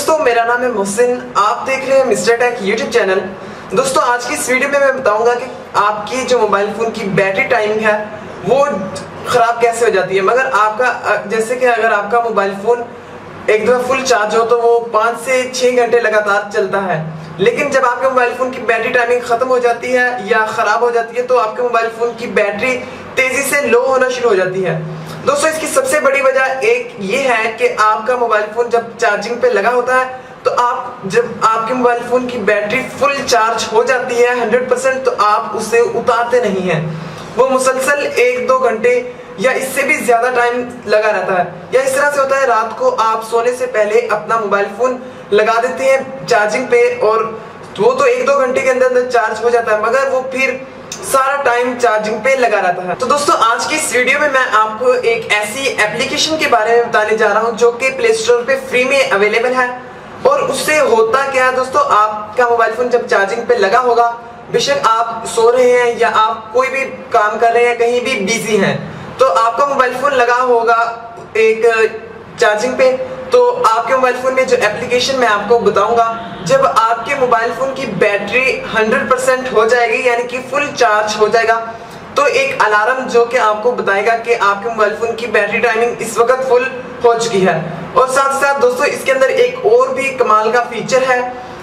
दोस्तों मेरा नाम है मोहसिन, आप देख रहे हैं मिस्टर टेक यूट्यूब चैनल। दोस्तों आज की इस वीडियो में मैं बताऊंगा कि आपकी जो मोबाइल फ़ोन की बैटरी टाइमिंग है वो ख़राब कैसे हो जाती है। मगर आपका जैसे कि अगर आपका मोबाइल फ़ोन एक दफ़ा फुल चार्ज हो तो वो 5 से 6 घंटे लगातार चलता है, लेकिन जब आपके मोबाइल फ़ोन की बैटरी टाइमिंग ख़त्म हो जाती है या ख़राब हो जाती है तो आपके मोबाइल फ़ोन की बैटरी तेज़ी से लो होना शुरू हो जाती है। दोस्तों इसकी सबसे बड़ी वजह एक ये है कि आपका मोबाइल फ़ोन जब चार्जिंग पे लगा होता है तो जब आपके मोबाइल फ़ोन की बैटरी फुल चार्ज हो जाती है 100% तो आप उसे उतारते नहीं हैं। वो मुसलसल 1-2 घंटे या इससे भी ज़्यादा टाइम लगा रहता है। या इस तरह से होता है रात को आप सोने से पहले अपना मोबाइल फ़ोन लगा देते हैं चार्जिंग पे और वो तो 1-2 घंटे के अंदर चार्ज हो जाता है, मगर वो फिर सारा टाइम चार्जिंग पे लगा रहता है। तो दोस्तों आज की इस वीडियो में मैं आपको एक ऐसी एप्लीकेशन के बारे में बताने जा रहा हूं जो कि प्ले स्टोर पे फ्री में अवेलेबल है। और उससे होता क्या है दोस्तों, आपका मोबाइल फोन जब चार्जिंग पे लगा होगा, बेशक आप सो रहे हैं या आप कोई भी काम कर रहे हैं, कहीं भी बिजी हैं, तो आपका मोबाइल फोन लगा होगा एक चार्जिंग पे। तो आपके मोबाइल फोन में जो एप्लीकेशन मैं आपको बताऊंगा, जब आपके मोबाइल फोन की बैटरी 100% हो जाएगी यानी कि फुल चार्ज हो जाएगा, तो एक अलार्म जो कि आपको बताएगा कि आपके मोबाइल फोन की बैटरी टाइमिंग इस वक्त फुल हो चुकी है। और साथ साथ दोस्तों इसके अंदर एक और भी कमाल का फीचर है।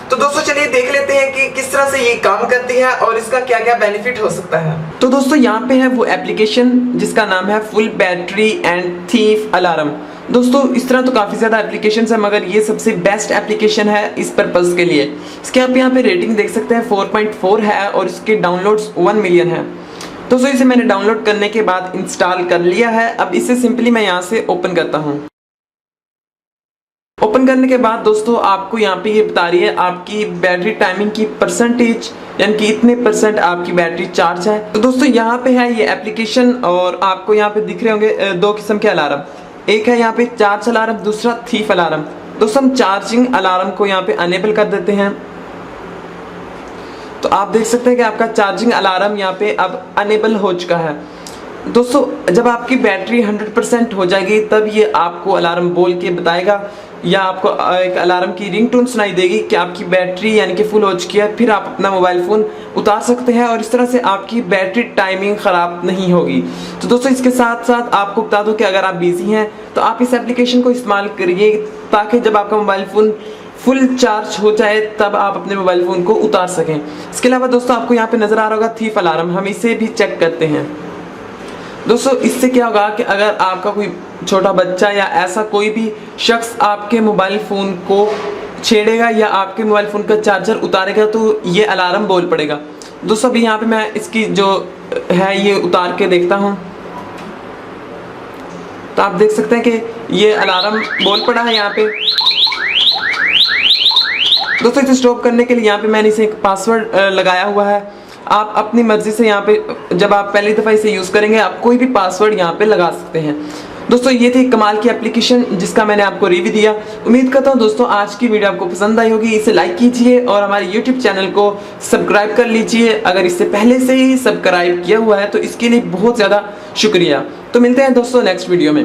तो दोस्तों चलिए देख लेते हैं कि किस तरह से ये काम करती है और इसका क्या क्या बेनिफिट हो सकता है। तो दोस्तों यहाँ पे है वो एप्लीकेशन जिसका नाम है full battery and thief alarm. दोस्तों इस तरह तो काफ़ी ज़्यादा एप्लीकेशंस है, मगर ये सबसे बेस्ट एप्लीकेशन है इस पर्पज़ के लिए। इसके आप यहाँ पे रेटिंग देख सकते हैं 4.4 है और इसके डाउनलोड्स 1 मिलियन है। दोस्तों इसे मैंने डाउनलोड करने के बाद इंस्टॉल कर लिया है। अब इसे सिंपली मैं यहाँ से ओपन करता हूँ। ओपन करने के बाद दोस्तों आपको यहाँ पे ये बता रही है आपकी बैटरी टाइमिंग की परसेंटेज, यानी कि इतने % आपकी बैटरी चार्ज है। तो दोस्तों यहाँ पे है ये एप्लीकेशन और आपको यहाँ पे दिख रहे होंगे 2 किस्म के अलार्म। एक है यहाँ पे चार्ज अलार्म, दूसरा थीफ अलार्म। दोस्तों हम चार्जिंग अलार्म को यहाँ पे अनेबल कर देते हैं। तो आप देख सकते हैं कि आपका चार्जिंग अलार्म यहाँ पे अब अनेबल हो चुका है। दोस्तों जब आपकी बैटरी 100% हो जाएगी तब ये आपको अलार्म बोल के बताएगा या आपको एक अलार्म की रिंगटोन सुनाई देगी कि आपकी बैटरी यानी कि फुल हो चुकी है। फिर आप अपना मोबाइल फ़ोन उतार सकते हैं और इस तरह से आपकी बैटरी टाइमिंग ख़राब नहीं होगी। तो दोस्तों इसके साथ साथ आपको बता दूं कि अगर आप बिज़ी हैं तो आप इस एप्लीकेशन को इस्तेमाल करिए ताकि जब आपका मोबाइल फ़ोन फुल चार्ज हो जाए तब आप अपने मोबाइल फ़ोन को उतार सकें। इसके अलावा दोस्तों आपको यहाँ पे नज़र आ रहा होगा थीफ अलार्म, हम इसे भी चेक करते हैं। दोस्तों इससे क्या होगा कि अगर आपका कोई छोटा बच्चा या ऐसा कोई भी शख्स आपके मोबाइल फ़ोन को छेड़ेगा या आपके मोबाइल फ़ोन का चार्जर उतारेगा तो ये अलार्म बोल पड़ेगा। दोस्तों अभी यहाँ पे मैं इसकी जो है ये उतार के देखता हूँ, तो आप देख सकते हैं कि ये अलार्म बोल पड़ा है यहाँ पे। दोस्तों इसे स्टॉप करने के लिए यहाँ पे मैंने इसे एक पासवर्ड लगाया हुआ है। आप अपनी मर्जी से यहाँ पे जब आप पहली दफ़ा इसे यूज़ करेंगे आप कोई भी पासवर्ड यहाँ पे लगा सकते हैं। दोस्तों ये थी कमाल की एप्लीकेशन जिसका मैंने आपको रिव्यू दिया। उम्मीद करता हूँ दोस्तों आज की वीडियो आपको पसंद आई होगी। इसे लाइक कीजिए और हमारे यूट्यूब चैनल को सब्सक्राइब कर लीजिए। अगर इससे पहले से ही सब्सक्राइब किया हुआ है तो इसके लिए बहुत ज़्यादा शुक्रिया। तो मिलते हैं दोस्तों नेक्स्ट वीडियो में।